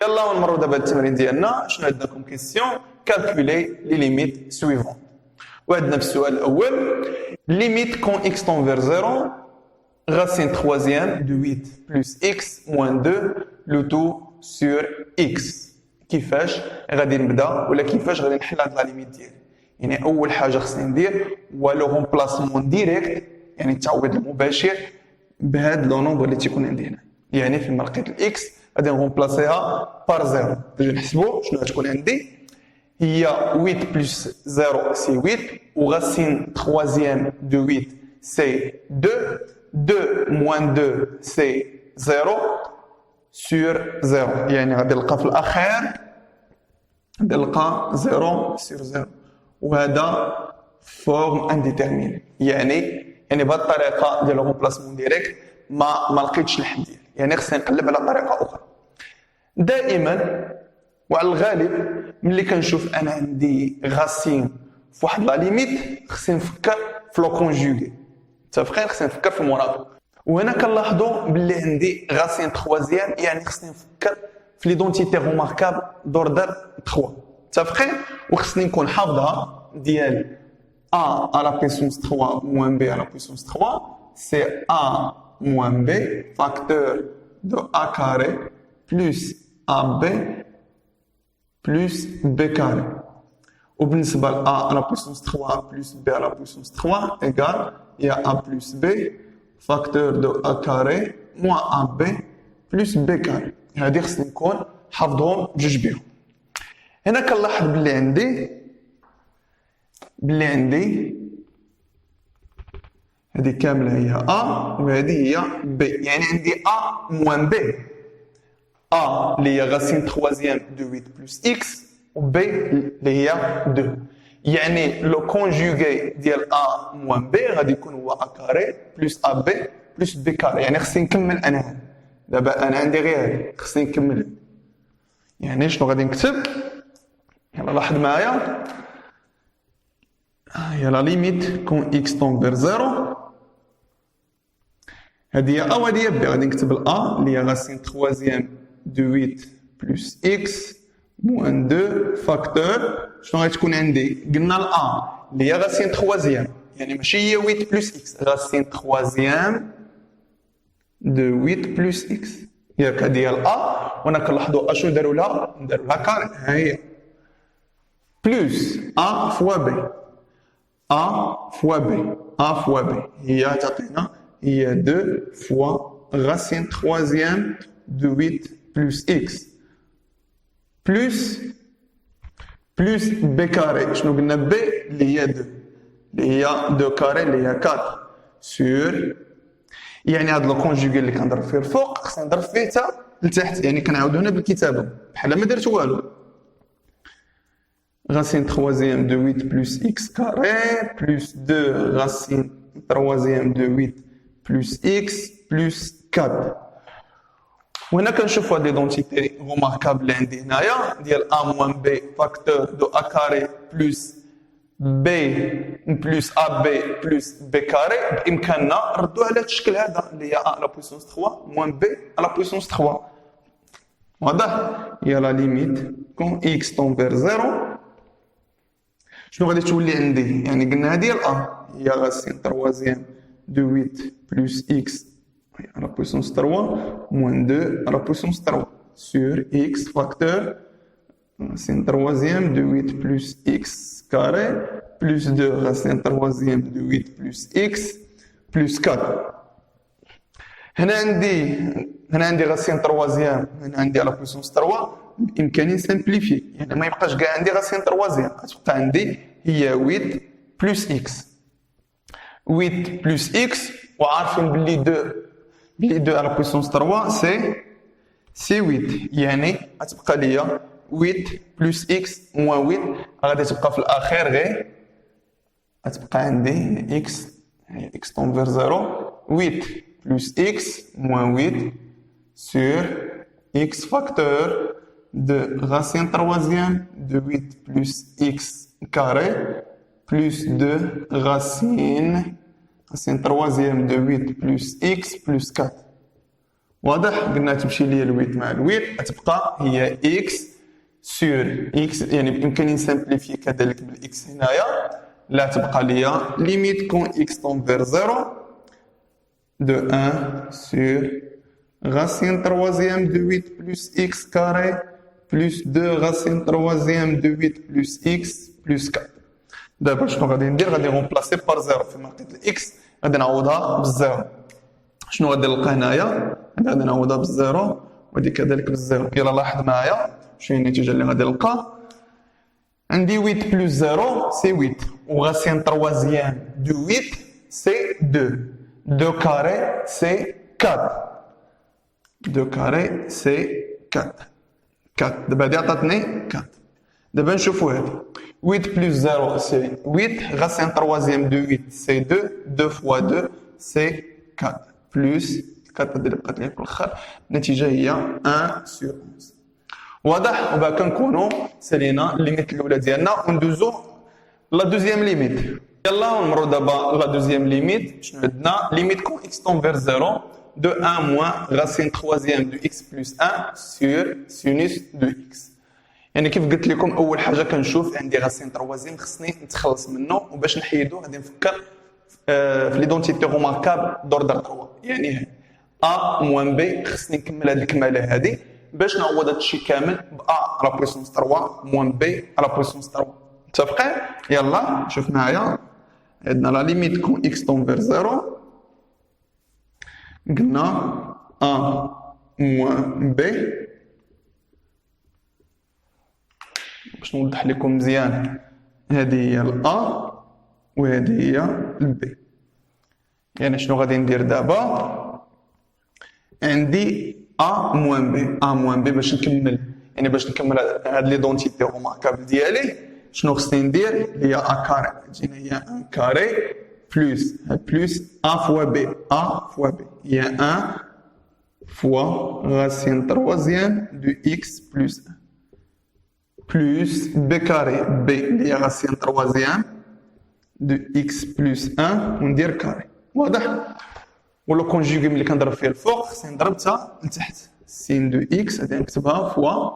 يلا نمروا دابا التمرين ديالنا. شنو عندنا كوم كيسيون؟ كالكولي لي ليميت سويفون. وعندنا في السؤال الاول ليميت كون اكس طون فير زيرو racine troisième de 8 plus x moins 2 le tout sur x. كيفاش غادي نبدا ولا كيفاش غادي نحل هاد لا ليميت ديالي؟ يعني اول حاجه خصني ندير هو لو رومبلاسمون ديريكت، يعني التعويض المباشر بهاد لو نومبر اللي تيكون عندي هنا. يعني فيما لقيت الاكس غادي نرومبلاسيها بار زيرو. باش نحسبوا شنو غتكون عندي هي 8 بلس 0 سي 8 و racine troisième de 8 c'est 2. 2 moins 2 c'est 0 sur 0. يعني غادي نلقى في الاخير غادي نلقى 0 sur 0 وهذا فورم انديتيرميني. يعني بهذه الطريقه ديال الرومبلاسمون ديريكت ما لقيتش الحل ديالي، يعني خصني نقلب على طريقه اخرى. دائما وعلى الغالب ملي كنشوف انا عندي غاسين في واحد لا ليميت خصني نفكر في لو كونجوغي. متفقين؟ خصني نفكر في المرافق. وهنا كنلاحظوا باللي عندي غاسين تخوازيام، يعني خصني نفكر في ليدونتيتي روماركابل دوردر 3. متفقين؟ وخصني نكون حافظها ديال a à la puissance 3 moins b à la puissance 3 c'est a moins b facteur de a carré plus ab plus b carré. وبالنسبة ل a à la puissance 3 plus b à la puissance 3 égale il y a a plus b facteur de a carré moins ab plus b carré. هذه خصني نكون حافظهم بجوج بيهم. هنا كنلاحظ باللي عندي هذه كاملة هي a وهذه هي b، يعني عندي a moins b. a اللي هي racine troisième de 8 plus x و b اللي هي 2. يعني لو كونجوغي ديال a moins b غادي يكون هو a carré plus ab plus b carré. يعني خصني نكمل انا دابا انا عندي غير هذه خصني نكمل. يعني شنو غادي نكتب؟ يلا لاحظ معايا هي لا ليميت كون اكس طون فير زيرو. هذه هي ا وهذه هي بي. غادي نكتب الأ اللي هي راسين تخوازيام دو 8 بلس اكس موان 2 فاكتور. شنو غتكون عندي؟ قلنا الأ اللي هي راسين تخوازيام، يعني ماشي هي 8 بلس اكس، راسين تخوازيام دو 8 بلس اكس. ياك هذه هي الأ. وأنا كنلاحظوا اشنو داروا لها كاري. ها هي بلس ا فوا بي. A fois B. A fois B. هي تعطينا هي 2 fois racine troisième de 8 plus x plus B carré. شنو قلنا B اللي هي 2 اللي هي 2 كاري اللي هي 4 sur. يعني هاد لو كونجوغي اللي كنضرب فيه الفوق خصني نضرب فيه حتى لتحت، يعني كنعاودو هنا بالكتابه بحال ما درت والو. Racine troisième de 8 plus x carré plus 2 racine troisième de 8 plus x plus 4. وهنا كنشوفوا هاد ليدونتيتي روماركابل اللي عندي هنايا ديال a moins b facteur de a carré plus b plus ab plus b carré. بإمكاننا نردوه على الشكل هذا اللي هي a à la puissance 3 moins b à la puissance 3. واضح؟ هي لا ليميت كون x tend vers 0. شنو غادي تولي عندي؟ يعني قلنا هذه هي الأ هي راسين تروازيام دو 8 بلس إكس على بويسونس 3 موان 2 على بويسونس 3 سور إكس فاكتور راسين تروازيام دو 8 بلس إكس كاري بلس 2 راسين تروازيام دو 8 بلس إكس بلس 4. هنا عندي راسين تروازيام، هنا عندي على بويسونس 3. بإمكاني نسامبليفي، يعني ما يبقاش كاع عندي راسين تروازيام، غتبقى عندي هي 8 بلس إكس. 8 بلس إكس وعارفين بلي 2 على بويسونس 3 سي 8، يعني غتبقى ليا 8 بلس إكس موان 8. غادي تبقى في الأخير غير غتبقى عندي إكس، هي إكس طون فير 0 8 plus x moins 8 sur x facteur de racine troisième de 8 plus x carré plus 2 racine troisième de 8 plus x plus 4. واضح؟ قلنا تمشي ليا الويت مع الويت تبقى هي اكس سور اكس، يعني بإمكاني نسامبليفي كذلك بالاكس هنايا. لا تبقى ليا ليميت كون اكس تنفير زيرو دو 1 سور racine troisième de 8 plus x carré plus 2 racine troisième de 8 plus x plus 4. دابا شنو غادي ندير؟ غادي نغومبلاسي بار زيرو في منطقة الاكس، غادي نعوضها بالزيرو. شنو غادي نلقى هنايا؟ غادي نعوضها بالزيرو وهذه كذلك بالزيرو. يلا لاحظ معايا شنو هي النتيجة اللي غادي نلقى. عندي 8 بلس 0 سي 8 و racine troisième de 8 سي 2 2 carré سي 4 2 carré c'est 4. 4. دابا هادي عطاتني 4. دابا نشوفو هادي 8 plus 0 c'est 8 racine troisième de 8 c'est 2 2 fois 2 c'est 4 plus 4 اللي بقات لي في الاخر. النتيجه هي 1 sur 11. واضح؟ وبا كنكونو سالينا الليميت الاولى ديالنا وندوزو لا دوزيام ليميت. يلا نمرو دابا لا دوزيام ليميت. شنو عندنا؟ ليميت كون x tend vers 0 de 1 moins racine troisième de x plus 1 sur sinus de x. يعني كيف قلت لكم اول حاجه كنشوف عندي راسين تروازيم خصني نتخلص منه، وباش نحيدو غادي نفكر في ليدونتيتي روماركابل دوردر 3. يعني ا موان بي خصني نكمل هذه الكماله هذه باش نعوض هذا الشيء كامل ب ا على بويسونس 3 موان بي على بويسونس 3. متفقين؟ يلا شوف معايا. عندنا لا ليميت كون x تنفير 0 قلنا ا موان بي. باش نوضح لكم مزيان، هذه هي الأ وهذه هي البي. يعني شنو غادي ندير دابا؟ عندي ا موان بي. ا موان بي باش نكمل، يعني باش نكمل هاد لي دونتيتي روماركابل ديالي شنو خصني ندير؟ هي ا كاري. تجينا هي ان كاري بلس ا فوا بي. ا فوا بي هي 1 فوا racine troisième de x plus 1 plus b carré. b اللي هي racine troisième de x plus 1 وندير كاري. واضح؟ ولا كونجوغي ملي كنضرب فيها الفوق خصني نضرب حتى لتحت. سين دو اكس غادي نكتبها فوا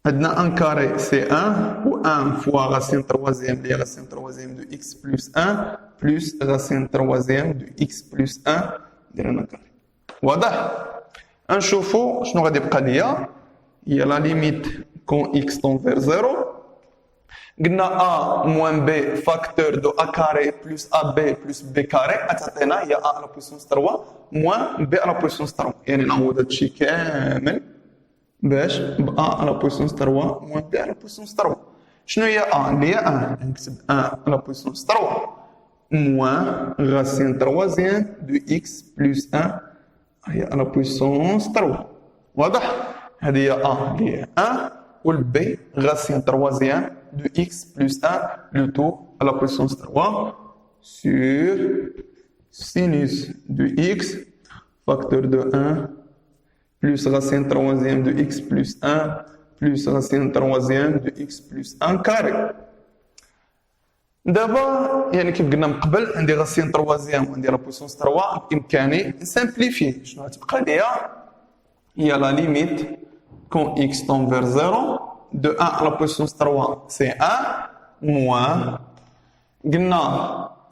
عندنا 1 كاري سي 1 و 1 فوا racine troisième اللي هي racine troisième de x plus 1 plus racine troisième de x plus 1 درنا كاري. واضح؟ نشوفو شنو غادي يبقى ليا. هي لا ليميت كون x تنفير 0 قلنا a موان b فاكتور دو a كاري بلس ab بلس b كاري تعطينا هي a على بويسونس 3 موان b على بويسونس 3. يعني نعوض هادشي كامل باش ب a على بويسونس 3 موان b على بويسونس 3. شنو هي a؟ اللي هي 1 نكتب 1 على بويسونس 3 موان racine troisième de x plus 1 هي على بويسونس 3. واضح؟ هذه هي a اللي هي 1 والبي racine troisième de x plus 1 le tout à la puissance 3 sur sinus de x facteur de 1 plus racine troisième de x plus 1 plus racine troisième de x plus 1 carré. دابا يعني كيف قلنا من قبل عندي racine troisième وعندي la puissance 3 بإمكاني نسامبليفي. شنو غتبقى ليا؟ هي la limite quand x tend vers 0 de 1 à la puissance 3 c'est 1 moins قلنا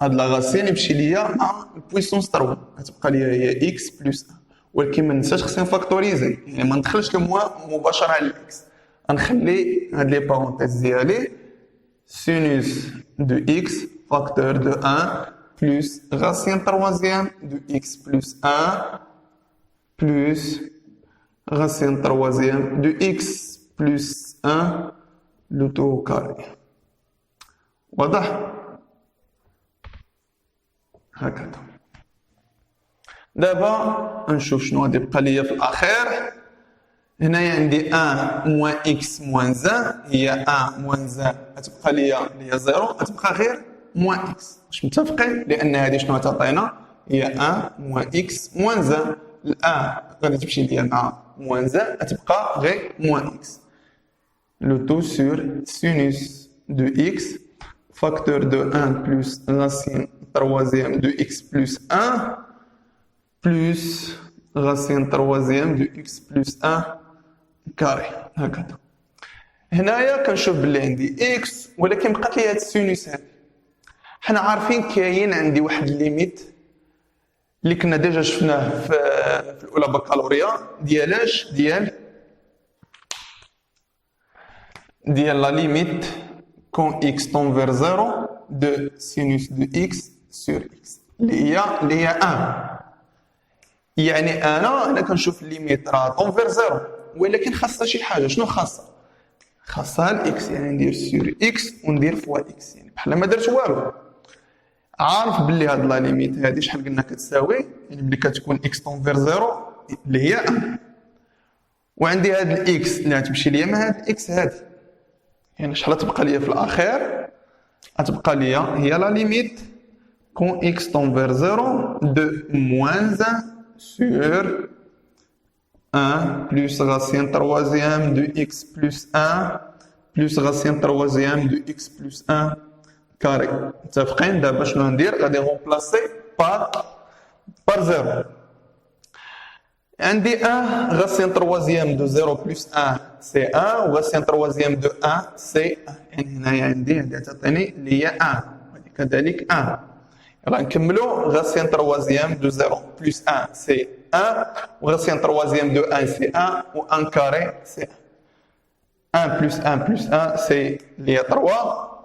هاد لا غاسين يمشي ليا مع البويسونس 3 غتبقى ليا هي x بلس 1. ولكن ما ننساش خصني نفاكتوريزي، يعني ما ندخلش الموا مباشره على الاكس. غنخلي هاد لي بارونتيز ديالي sinus de x facteur de 1 plus racine troisième de x plus 1 plus racine troisième de x plus 1 le tout au carré. واضح؟ هكذا. دابا نشوف شنو غادي يبقى ليا في الأخير. هنايا عندي 1 موان اكس موان زان، هي 1 موان زان غتبقى ليا اللي هي 0 غتبقى غير موان اكس. واش متفقين؟ لأن هذه شنو غتعطينا؟ هي 1 موان اكس موان زان. الان غادي تمشي ليا مع موان زان غتبقى غير موان اكس. Le tout sur sinus de x facteur de 1 plus racine troisième de x plus 1 plus racine troisième de x plus 1 carré. هكذا. هنايا كنشوف بلي عندي اكس ولكن بقات لي هاد السينوس هادي. حنا عارفين كاين عندي واحد الليميت اللي كنا ديجا شفناه في الاولى بكالوريا ديالاش ديال لا ليميت quand x tend vers 0 de sinus de x sur x اللي هي 1. يعني انا كنشوف الليميت راه طون فير 0 ولكن خاصها شي حاجه. شنو خاصها الاكس، يعني ندير سور اكس وندير فوا اكس، يعني بحال ما درت والو. عارف باللي هاد لا ليميت هادي شحال قلنا كتساوي، يعني ملي كتكون اكس طون فير 0 اللي هي 1 وعندي هاد الاكس اللي غتمشي ليا مع هاد الاكس هادي، يعني شحال تبقى ليا في الاخير؟ غتبقى ليا هي لا ليميت quand x tend vers 0 de moins 1 sur 1 plus racine troisième de x plus 1 plus racine troisième de x plus 1 carré. متفقين؟ دابا شنو غندير؟ غادي نغومبلاسي بار 0. عندي 1 racine troisième de 0 plus 1 c'est 1 و racine troisième de 1 c'est 1. يعني هنايا عندي هادي تعطيني اللي هي 1 وهادي كذلك 1. يلا نكملوا. racine troisième de 0 plus 1 c'est 1 و racine troisième de 1 c'est 1 و 1 carré c'est 1 plus 1 plus 1 c'est اللي هي 3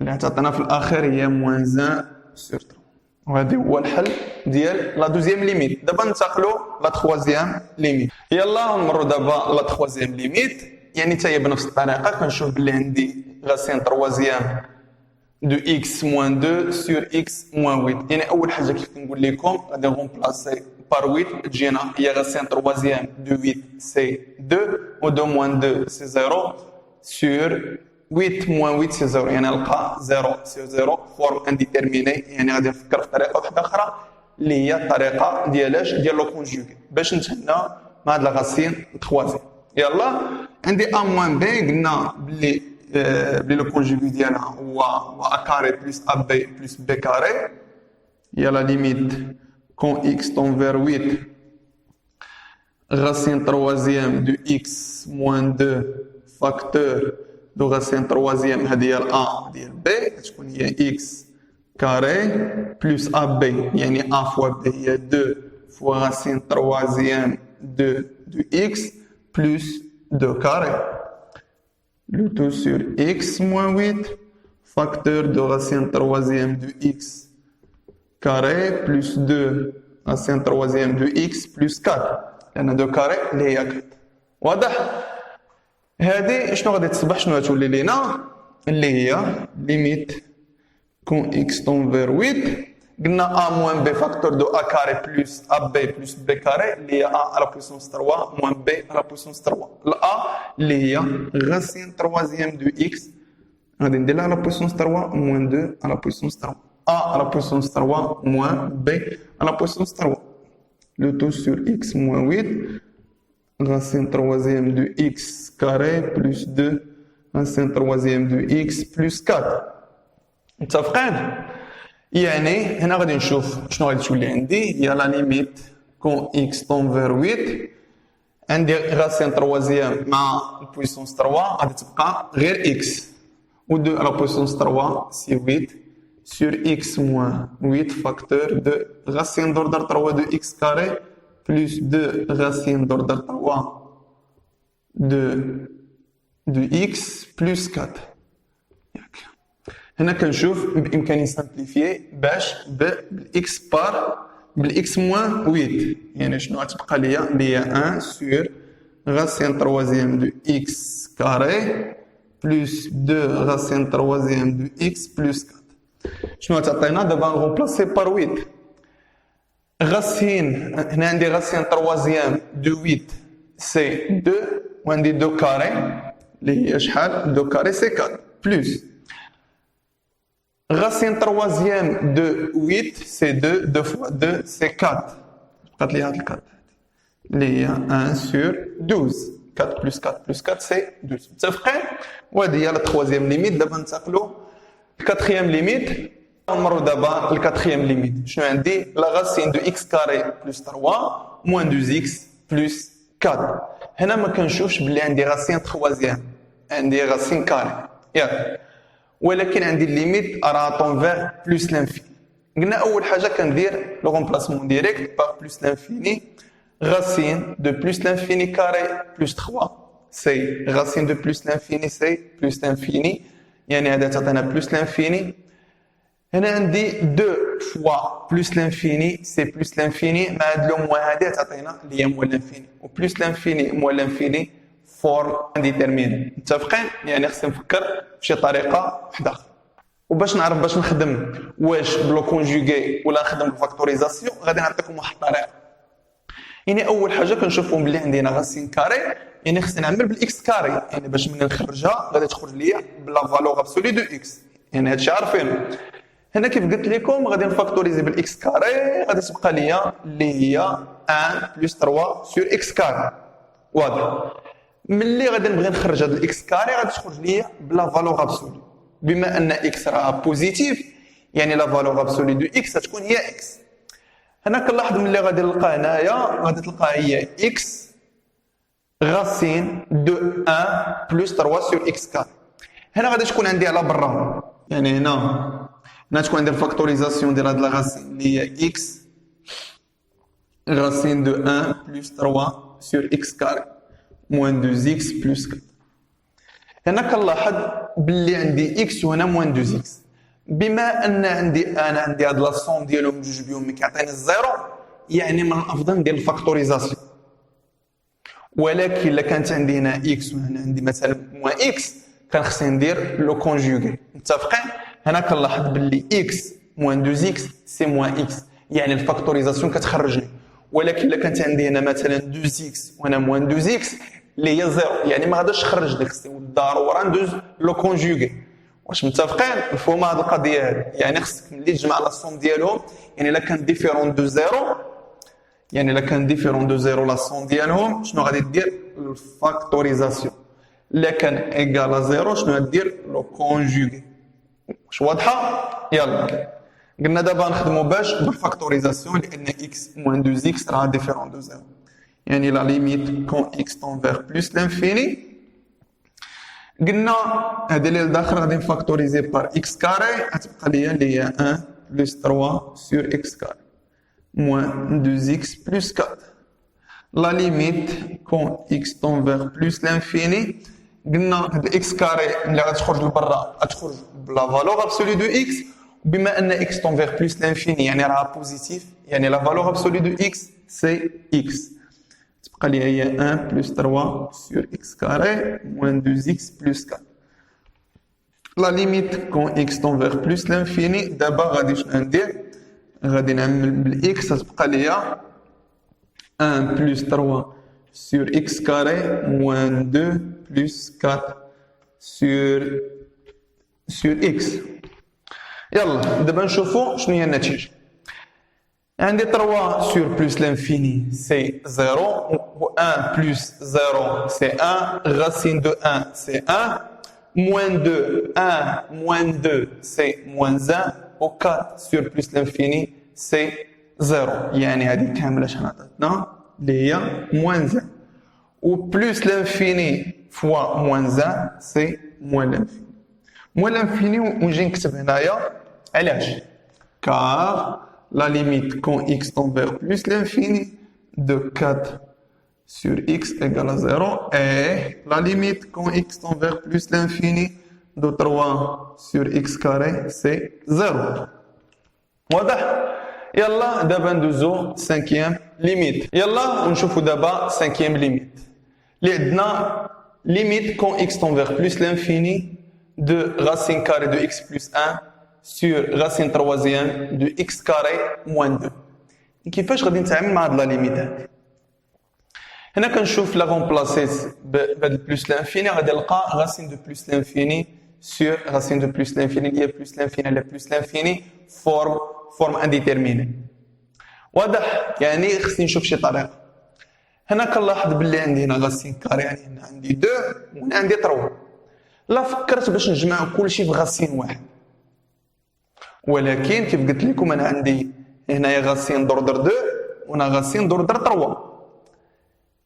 اللي تعطينا في الاخر هي moins 1 sur 3. وهذا هو الحل ديال لا دوزيام ليميت. دابا ننتقلوا لا تخوازيام ليميت. يلا نمروا دابا لا تخوازيام ليميت، يعني حتى هي بنفس الطريقه. كنشوف بلي عندي راسين تروازيام دو اكس موان 2 سور اكس موان 8. يعني اول حاجه كيف كنقول لكم غادي نغومبلاسي بار 8 تجينا هي راسين تروازيام دو 8 سي 2 و 2 موان 2 سي 0 سور 8 موان 8 سي 0، يعني نلقى 0 سي 0 فورم انديتيرميني. يعني غادي نفكر في طريقه واحده اخرى اللي هي الطريقه ديالاش ديال لو كونجوغي باش نتهنى مع هاد لا غاسين تخوازي. يلا عندي ا موان بي، قلنا بلي لو كونجوغي ديالها هو ا كاري بلس ا بي بلس بي كاري. هي لا ليميت كون اكس طون فير 8 racine troisième de x moins 2 facteur de racine troisième هذه هي الأ ديال بي تكون هي x carré plus AB، يعني A fois B هي 2 fois racine troisième de x plus 2 carré. Le tout sur x moins 8 facteur de racine troisième de x carré plus 2 racine troisième de x plus 4. لأن 2 كاري اللي هي 4. واضح؟ هذه شنو غادي تصبح؟ شنو غتولي لينا؟ اللي هي ليميت كون اكس طون فير 8 قلنا ا موان بي فاكتور دو ا كاري بلس ا بي بلس بي كاري اللي هي ا على بويسونس 3 موان بي على بويسونس 3. الأ اللي هي غاسين تروازيام دو اكس غادي ندير لها على بويسونس 3 موان 2 على بويسونس 3 ا على بويسونس 3 موان بي على بويسونس 3. Le tout sur x moins 8, racine troisième de x carré plus 2, racine troisième de x plus 4. متفقين؟ يعني هنا غادي نشوف شنو غادي تولي عندي. هي لا ليميت كون x طون فير 8 عندي racine troisième مع البويسونس 3 غادي تبقى غير x و 2 على بويسونس 3 سي 8 sur x moins 8 facteur de racine d'ordre 3 de x carré plus 2 racine d'ordre 3 de x plus 4. هنا كنشوف بإمكاني نسامبليفيي باش بالإكس بار بالإكس موان 8، يعني شنو غتبقى ليا اللي هي 1 sur racine troisième de x carré plus 2 racine troisième de x plus 4. شنو تعطينا دابا نغومبلاسي بار 8 غاسين. هنا عندي غاسين تروازيام دو 8 سي 2 وعندي 2 كاري اللي هي شحال 2 كاري سي 4 بلس غاسين تروازيام دو 8 سي 2 2 فوا 2 سي 4 بقات لي هاد الكات اللي هي 1 سور 12 4 بلس 4 بلس 4 سي 12. متفقين؟ وهذه هي لا تخوازيام ليميت. دابا ننتقلوا الكاتريام ليميت نمروا دابا الكاتريام ليميت. شنو عندي؟ لا غاسين دو اكس كاري بلس 3 موان 2 اكس بلس 4. هنا ما كنشوفش بلي عندي غاسين تخوازيام، عندي غاسين كاري ياك، ولكن عندي الليميت راه طونفير بلس لانفيني. قلنا اول حاجه كندير لو رومبلاسمون ديريكت باغ بلس لانفيني. غاسين دو بلس لانفيني كاري بلس 3 سي غاسين دو بلس لانفيني سي بلس لانفيني، يعني هذا تعطينا بلس لانفيني. هنا عندي 2 فوا بلس لانفيني سي بلس لانفيني، مع هاد لو موان هادي تعطينا اللي هي موان لانفيني، و بلس لانفيني موان لانفيني فورم انديتيرميني. متفقين؟ يعني خصني نفكر بشي طريقه وحده اخرى. وباش نعرف باش نخدم واش بلو كونجوغي ولا نخدم بالفاكتوريزاسيون، غادي نعطيكم واحد الطريقه. يعني اول حاجه كنشوفوا بلي عندنا غاسين كاري، يعني خصني نعمل بالاكس كاري، يعني باش ملي نخرجها غادي تخرج ليا بلا فالور ابسولي دو اكس، يعني هادشي عارفينه. هنا كيف قلت لكم غادي نفاكتوريزي بالاكس كاري، غادي تبقى ليا اللي هي 1 بلس 3 سور اكس كاري. واضح؟ ملي غادي نبغي نخرج هاد الاكس كاري غادي تخرج ليا بلا فالور ابسولي، بما ان اكس راه بوزيتيف يعني لا فالور ابسولي دو اكس تكون هي اكس. هنا كنلاحظ ملي غادي نلقى هنايا غادي تلقى هي اكس غاسين دو 1 بلس 3 سور اكس كاري. هنا غادي تكون عندي على برا، يعني هنا تكون عندي الفاكتوريزاسيون ديال هاد لا غاسين اللي هي اكس غاسين دو 1 بلس 3 سور اكس كاري موان 2 اكس بلس 4. هنا كنلاحظ باللي عندي اكس وهنا موان 2 اكس. بما ان انا عندي هاد لاصوم ديالهم بجوج بيهم كيعطيني الزيرو، يعني من الافضل ندير الفاكتوريزاسيون. ولكن الا كانت عندي هنا اكس وهنا عندي مثلا موان اكس، كان خصني ندير لو كونجوغي. متفقين؟ هنا كنلاحظ باللي اكس موان 2 اكس سي موان اكس، يعني الفاكتوريزاسيون كتخرجني. ولكن الا كانت عندي هنا مثلا 2 اكس وهنا موان 2 اكس اللي هي زيرو، يعني ما غاداش تخرج لي، خصني ضروري ندوز لو كونجوغي. واش متفقين؟ مفهومه هذه القضيه هذه؟ يعني خصك ملي تجمع لا صوم ديالهم، يعني الا كان ديفيرون دو زيرو، يعني الا كان ديفيرون دو زيرو لا صوم ديالهم، شنو غادي دير؟ الفاكتوريزاسيون. الا كان ايكال زيرو شنو غادير؟ لو كونجوغي. واش واضحه؟ يلا قلنا دابا نخدموا باش بالفاكتوريزاسيون، لان اكس موان 2 اكس راه ديفيرون دو زيرو، يعني لا ليميت كون اكس طون فيغ بلس لانفيني. قلنا هذه اللي لداخل غادي نفاكتوريزي بار اكس كاري، غتبقى ليا اللي هي 1 بلس 3 سور اكس كاري موان 2 اكس بلس 4. لا ليميت كون اكس طون فيغ بلس لانفيني. قلنا هاد الاكس كاري ملي غتخرج لبرا غتخرج بلا فالور ابسولي دو اكس، وبما ان اكس طون فيغ بلس لانفيني يعني راها بوزيتيف، يعني لا فالور ابسولي دو اكس سي اكس. تبقى لي هي 1 بلس 3 سور اكس كاري موان 2 اكس بلس 4. لا ليميت كون اكس طون فيغ بلس لانفيني. دابا غادي شنو ندير؟ غادي نعمل بالاكس، تبقى ليا 1 بلس 3 سور اكس كاري موان 2 بلس 4 سور اكس. يلا دابا نشوفوا شنو هي النتيجه. عندي 3 سور بلس لانفيني سي 0، و 1 بلس 0 سي 1، غاسين دو 1 سي 1، موان 2 1 موان 2 سي موان 1، و 4 سور بلس لانفيني سي 0، يعني هذه كامله شحال عطاتنا؟ اللي هي موان 1. و بلس لانفيني فوا موان 1 سي موان لانفيني. موان لانفيني ونجي نكتب هنايا علاش؟ كار la limite quand x tend vers plus l'infini de 4 sur x égale à 0 et la limite quand x tend vers plus l'infini de 3 sur x carré c'est 0. واضح؟ يلا دابا ندوزو 5e ليميت. يلا ونشوفو دابا 5e ليميت اللي عندنا limite quand x tend vers plus l'infini de racine carrée de x plus 1 sur racine troisième de x carré moins 2. كيفاش غادي نتعامل مع هاد لا ليميت هادي؟ هنا كنشوف لا غونبلاسيت بهاد بلس لانفيني، غادي نلقى راسين دو بلس لانفيني سور راسين دو بلس لانفيني اللي هي بلس لانفيني على بلس لانفيني فورم انديتيرميني. واضح؟ يعني خصني نشوف شي طريقه. هنا كنلاحظ باللي عندي هنا غاسين كاري، يعني هنا عندي 2 وهنا عندي 3. لا فكرت باش نجمع كلشي في غاسين واحد، ولكن كيف قلت لكم انا عندي هنايا غاسين دوردر 2 وانا غاسين دوردر 3.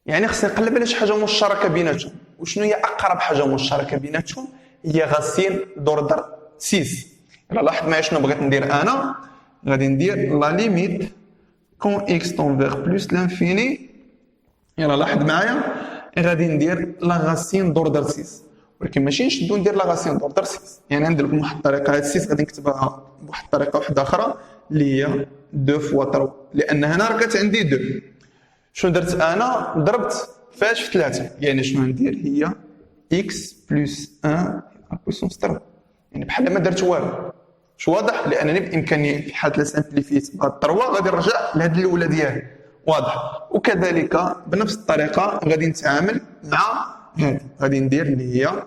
يعني خصني نقلب على شي حاجه مشتركه بيناتهم. وشنو هي اقرب حاجه مشتركه بيناتهم؟ هي غاسين دوردر 6. الا لاحظ معايا شنو بغيت ندير انا. غادي ندير لا ليميت كون اكس طون فيغ بلوس لانفيني. يلا لاحظ معايا غادي ندير لا غاسين دوردر 6، ولكن ماشي نشدو ندير لا غاسين دوردر 6. يعني ندير لكم واحد الطريقه. هاد 6 غادي نكتبها بواحد الطريقه واحده اخرى اللي هي 2 فوا 3، لان هنا راه كانت عندي 2. شنو درت انا؟ ضربت فاش في 3. يعني شنو ندير هي اكس بلس 1 بويسونس 3. يعني بحال ما درت والو. واش واضح؟ لانني بامكاني في حاله لا سامبليفيت بهاد 3 غادي نرجع لهاد الاولى ديالي. واضح؟ وكذلك بنفس الطريقه غادي نتعامل مع هادي. غادي ندير اللي هي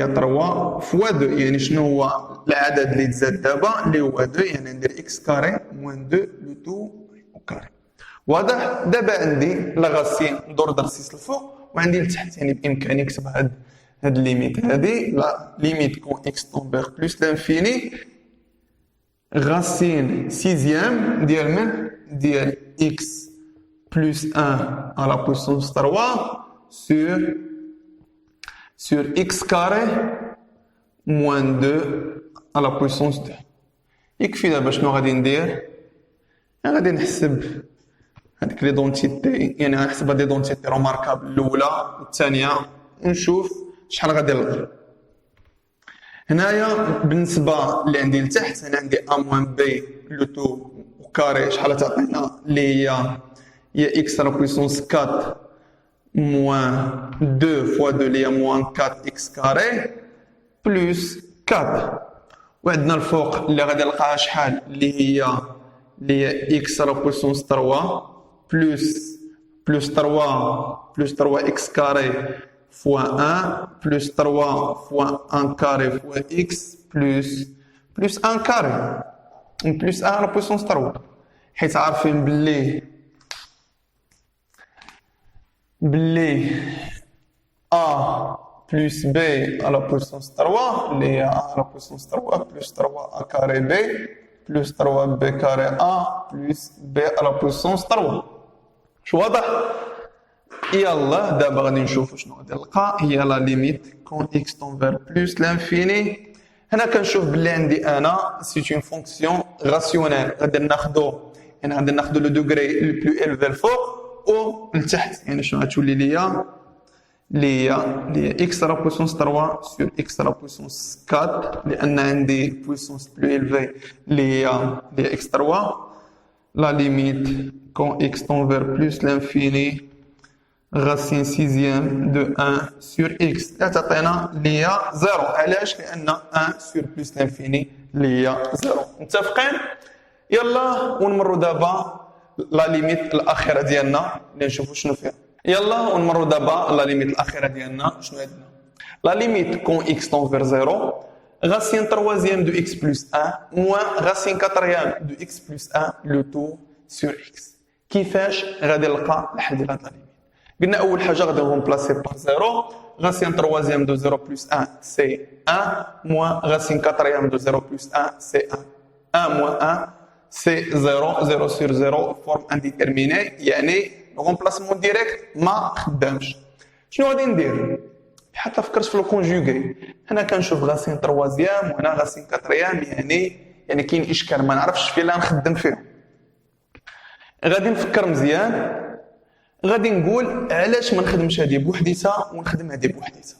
3 فوا 2. يعني شنو هو العدد اللي تزاد دابا اللي هو 2. يعني ندير اكس كاري موان 2 لو تو كاري. واضح؟ دابا عندي لا غاسين دوردر 6 الفوق وعندي لتحت. يعني بامكاني نكتب هاد الليميت هادي لا ليميت كون اكس طون فيغ بلوس لانفيني غاسين سيزيام ديال من؟ ديال اكس بلوس 1 à la puissance 3 sur x carré moins 2 à la puissance 2. يكفي دابا شنو غادي ندير؟ غادي نحسب هذيك لي دونتيتي. يعني غنحسب هاد لي دونتيتي روماركابل الاولى والثانيه ونشوف شحال غادي نلقى. هنايا بالنسبه اللي عندي لتحت انا عندي ا موان بي لو تو وكاري شحال تعطينا اللي هي اكس على بويسونس 4 موان 2 فوا 2 اللي هي موان 4 اكس كاري بلس 4. وعندنا الفوق اللي غادي نلقاها شحال اللي هي اكس على بويسونس 3 بلس 3 اكس كاري فوا 1 بلس 3 فوا 1 كاري فوا اكس بلس 1 كاري بلس 1 على بويسونس 3. حيت عارفين بلي ا بلس بي على بويسونس 3 اللي هي ا على بويسونس 3 بلس 3 ا كاري بي بلس 3 بي كاري ا بلس بي على بويسونس 3. شو واضح؟ يلا دابا غادي نشوفو شنو غادي نلقى. هي لا ليميت كون اكس طون فير بلوس لانفيني. هنا كنشوف بلي عندي انا سي اون فونكسيون راسيونيل. غادي ناخدو لو دوغري لو بلو إلفي الفوق و لتحت. يعني شنو غتولي ليا اللي هي اكس على بويسونس 3 سور اكس على بويسونس 4 لان عندي بويسونس بلو إلفي اللي هي اكس 3. لا ليميت كون اكس طون فير بلوس لانفيني غاسين سيزيام دو 1 سور اكس تعطينا اللي هي 0. علاش؟ لان 1 سور بلوس لانفيني اللي هي 0. متفقين؟ يلا ونمروا دابا لا ليميت الاخيره ديالنا اللي نشوفوا شنو فيها. يلا ونمروا دابا لا ليميت الاخيره ديالنا شنو عندنا. لا ليميت كون اكس طون فير 0 غاسين تروازيام دو اكس بلس 1 موان غاسين كاتريام دو اكس بلس 1 لو تو سور اكس. كيفاش غادي نلقى الحل ديال هاد لا ليميت؟ قلنا اول حاجه غادي نرومبلاسي بار 0. غاسين تروازيام دو 0 بلس 1 سي 1 موان غاسين كاتريام دو 0 بلس 1 سي 1 موان 1 سي 0 0 سور 0 فورم انديتيرميني. يعني رومبلاسمون ديريكت ما خدامش. شنو غادي ندير؟ حتى فكرت في لو كونجوغي. هنا كنشوف غاسين تروازيام وهنا غاسين كاتريام. يعني كاين اشكال ما نعرفش فين لا نخدم فيه. غادي نفكر مزيان. غادي نقول علاش ما نخدمش هذه بوحديتها ونخدم هذه بوحديتها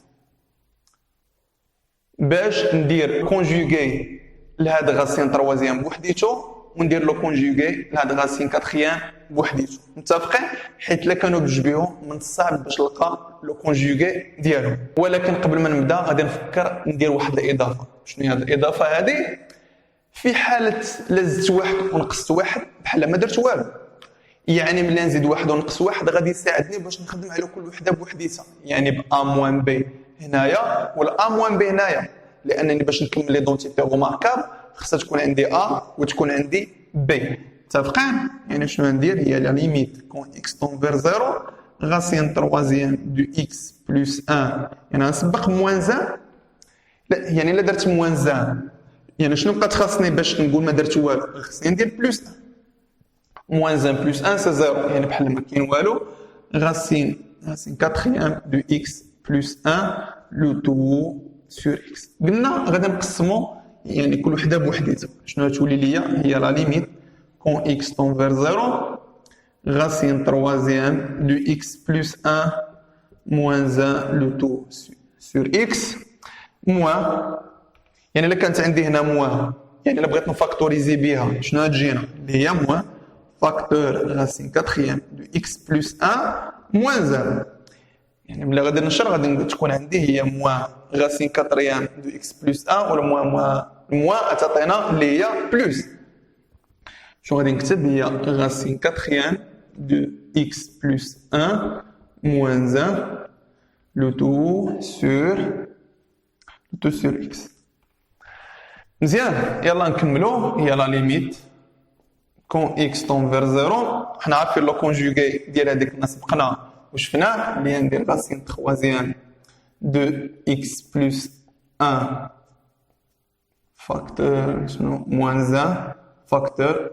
باش ندير كونجوغي لهاد غاسين تروازيام بوحديتو وندير لو كونجوغي لهاد غاسين كاتريام بوحديتو. متفقين؟ حيت الا كانوا بجوج بهم من الصعب باش نلقى لو كونجوغي ديالهم. ولكن قبل ما نبدا غادي نفكر ندير واحد الاضافه. شنو هي هاد الاضافه هذه؟ في حاله لا زدت واحد ونقصت واحد بحال ما درت والو. يعني ملي نزيد واحد ونقص واحد غادي يساعدني باش نخدم على كل وحده بوحديتها. يعني ب ا موان بي هنايا ولا ا موان بي هنايا. لانني باش نكمل لي دونتيتي روماركابل خصها تكون عندي ا وتكون عندي بي. متفقين؟ يعني شنو ندير؟ هي لا ليميت كون اكس طون فير 0 غاسين تروازيام دو اكس بلس 1. يعني نسبق موان زان. لا يعني الا درت موان زان يعني شنو بقات خاصني باش نقول ما درت والو؟ خصني ندير بلس 1. موان 1 بلس 1 سي 0 يعني بحال ما كاين والو. غاسين كاتريام دو اكس بلس 1 لو تو سور اكس. قلنا غادي نقسمو يعني كل وحده بوحديتها. شنو غتولي ليا هي لا ليميت كون اكس طون فير 0 غاسين تروازيام دو اكس بلس 1 موان 1 لو تو سور اكس موان. يعني الا كانت عندي هنا موان يعني الا بغيت نفاكتوريزي بها شنو غتجينا اللي هي موان فاكتور غاسين كاتريام دو اكس بلس 1 موان 0. يعني ملي غادي نشر غادي تكون عندي هي موان غاسين كاتريام دو اكس بلس 1 ولا موان تعطينا اللي هي بلس. شنو غادي نكتب هي غاسين كاتريام دو اكس بلس 1 موان 1 لو تو سور اكس. مزيان يلا نكملو. هي لا ليميت كون اكس طون فير 0 حنا عارفين لو كونجوغي ديال هذيك الناس سبقنا وشفناه اللي ندير راسين تخوازيام دو اكس بلس 1 فاكتور شنو موان 1 فاكتور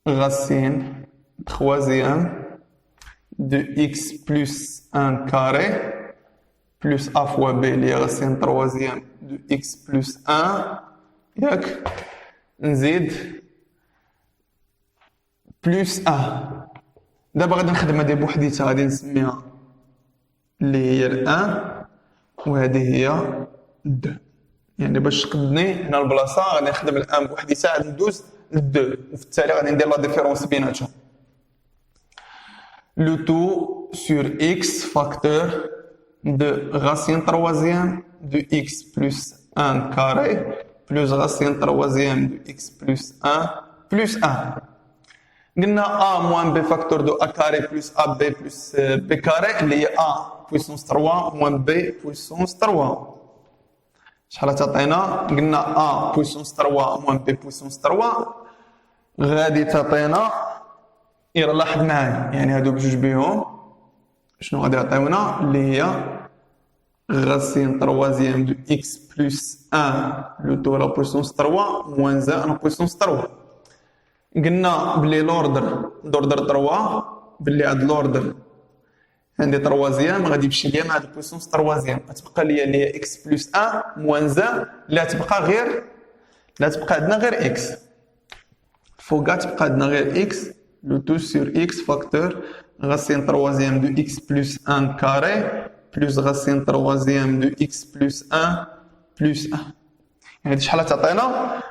غاسين تخوازيام دو اكس بلس 1 كاري بلس ا فوا بي اللي هي غاسين تروازيام دو اكس بلس 1 ياك نزيد بلس 1. دابا غادي نخدم هادي بوحديتها غادي نسميها اللي هي الان وهذه هي 2. يعني باش تقدني هنا البلاصه غادي نخدم الان بوحديتها غادي ندوز ل2 وفي التالي غادي ندير لا ديفيرونس بيناتهم. لو تو سور اكس فاكتور de racine troisième de x plus 1 carré plus racine troisième de x plus 1 plus 1. قلنا a moins b facteur de a carré plus ab plus b carré اللي هي a puissance 3 moins b puissance 3. شحال تعطينا؟ قلنا a puissance 3 moins b puissance 3 غادي تعطينا يلا لاحظ معايا يعني هادو بجوج بيهم شنو غادي يعطيونا اللي هي racine troisième de x plus 1 le tout à la puissance 3 moins 1 à la puissance 3. قلنا بلي لوردر 3 بلي هاد لوردر عندي تروازيام غادي يمشي ليا مع البويسونس تروازيام غتبقى ليا اللي هي x بلس 1 موان 1 لا تبقى عندنا غير x فوقها تبقى عندنا غير x لو تو سور x فاكتور racine troisième de x plus 1 carré plus racine troisième de x plus 1 plus 1. يعني شحال تعطينا؟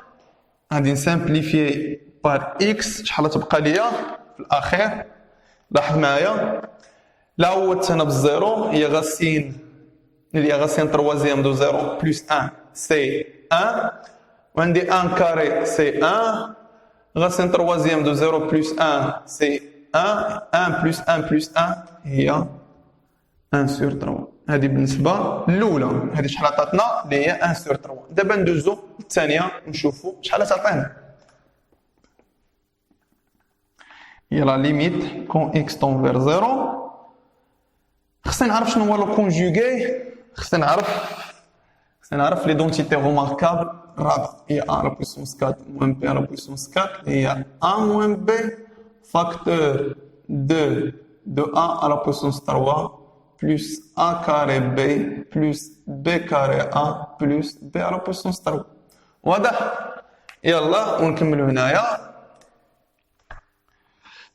غادي نسامبليفي بار x شحال تبقى ليا في الاخير؟ لاحظ معايا لا عوضت هنا بالزيرو هي غاسين اللي هي غاسين تروازيام دو زيرو بلس 1 سي 1 وعندي 1 كاري سي 1 غاسين تروازيام دو زيرو بلس 1 سي 1 1 بلس 1 بلس 1 هي 1 سور 3. هذه بالنسبه الاولى هذه شحال عطاتنا اللي هي 1 سور 3. دابا ندوزو للثانيه ونشوفوا شحال تعطينا. هي لا ليميت كون اكس طون فير 0 خصني نعرف شنو هو لو كونجوغي خصني نعرف ليدونتيتي روماركابل الرابع هي ا على بويسونس 4 موان بي على بويسونس 4 هي ا موان بي فاكتور دو ا على بويسونس 3 plus a carré b plus b carré a plus b على بويسونس 3. واضح؟ يلا ونكملوا هنايا.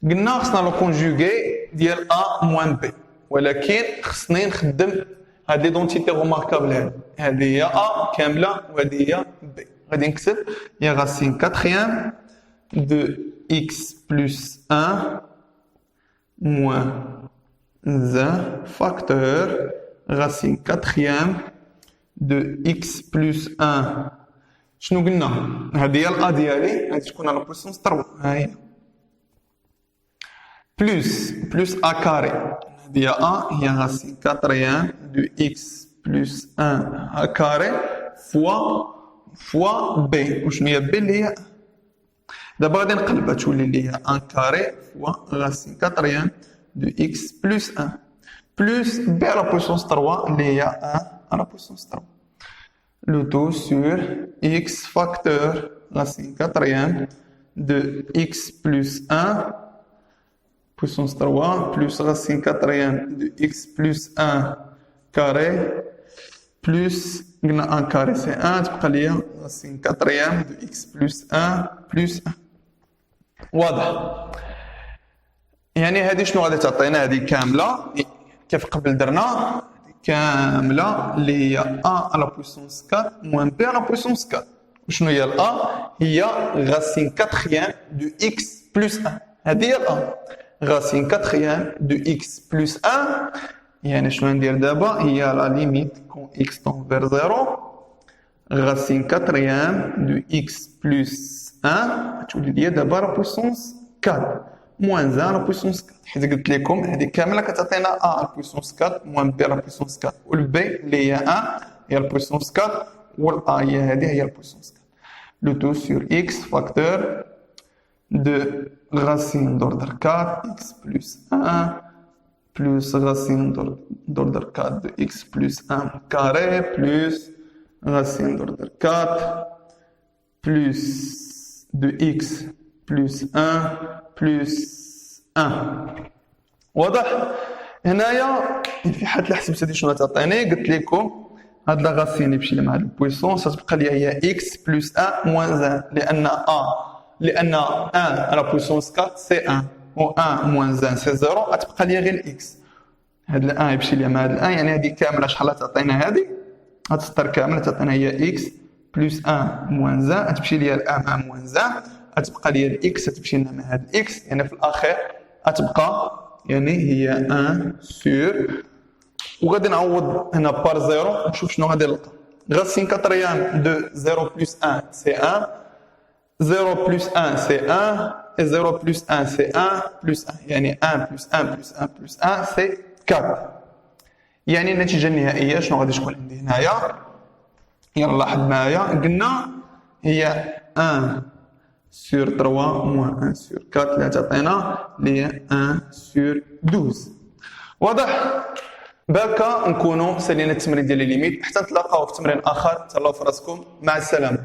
قلنا خصنا لو كونجوغي ديال a موان b ولكن خصني نخدم هاد ليدونتيتي روماركابل هذه هي a كامله وهذه هي b. غادي نكتب هي غاسين كاتريام دو x بلس 1 موان 1 facteur racine quatrième de x plus 1 شنو قلنا هذه هي الأ ديالي غادي تكون على بويسونس 3 ها هي بلس ا كاري هذه هي ا هي racine quatrième de x plus 1 ا كاري فوا b وشنو هي b اللي هي دابا غادي نقلبها تولي اللي هي 1 كاري فوا racine quatrième de x plus 1 plus b à la puissance 3 اللي هي 1 à la puissance 3. le tout sur x facteur racine quatrième de x plus 1 puissance 3 plus racine quatrième de x plus 1 carré plus 1 carré c'est 1 تبقى لي racine quatrième de x plus 1 plus 1 واضح. يعني هذه شنو غادي تعطينا؟ هذه كامله كيف قبل درنا كامله اللي هي a à la puissance 4 moins b à la puissance 4. وشنو هي ال a؟ هي racine quatrième de x plus 1. هذه هي ال a racine quatrième de x plus 1. يعني شنو ندير دابا؟ هي la limite quand x tend vers 0 racine quatrième de x plus 1 تولي لي دابا la puissance 4 moins 1 la puissance 4. حيت قلت لكم هذه كامله كتعطينا a la puissance 4 moins b la puissance 4 والb اللي هي 1 هي la puissance 4 والa هي هذه هي la puissance 4. le tout sur x facteur de racine d'ordre 4 x plus 1 plus racine d'ordre 4 de x plus 1 carré plus racine d'ordre 4 plus de x plus 1 plus 1. واضح؟ هنايا في حالة الحسب هادي شنو تعطيني؟ قلت لكم هاد لا غاسين يمشي لي مع البويسونس غتبقى لي هي x بلس 1 موان 1 لأن 1 على بويسونس 4 سي 1 و 1 موان 1 سي 0 غتبقى لي غير x. هاد ال 1 يمشي لي مع هاد ال 1 يعني هادي كاملة شحال تعطينا هادي؟ هاد السطر كاملة تعطينا هي x بلس 1 موان 1 غتمشي لي ال 1 مع موان 1 غتبقى لي الاكس تمشي لنا مع هاد الاكس يعني في الاخير غتبقى يعني هي 1 سور وغادي نعوض هنا بار 0 ونشوف شنو غادي نلقى. راسين كاتريام دو 0 بلس 1 سي 1 0 بلس 1 سي 1 et 0 بلس 1 سي 1 بلس 1 يعني 1 بلس 1 بلس 1 بلس 1 سي 4. يعني النتيجه النهائيه شنو غادي تكون عندي هنايا؟ يلا لاحظ معايا قلنا هي 1 sur 3 moins 1 sur 4 اللي تعطينا اللي هي 1 sur 12. واضح؟ بهكا نكونوا سالينا التمرين ديال لي ليميت حتى نتلاقاو في تمرين اخر. تهلاو في راسكم، مع السلامه.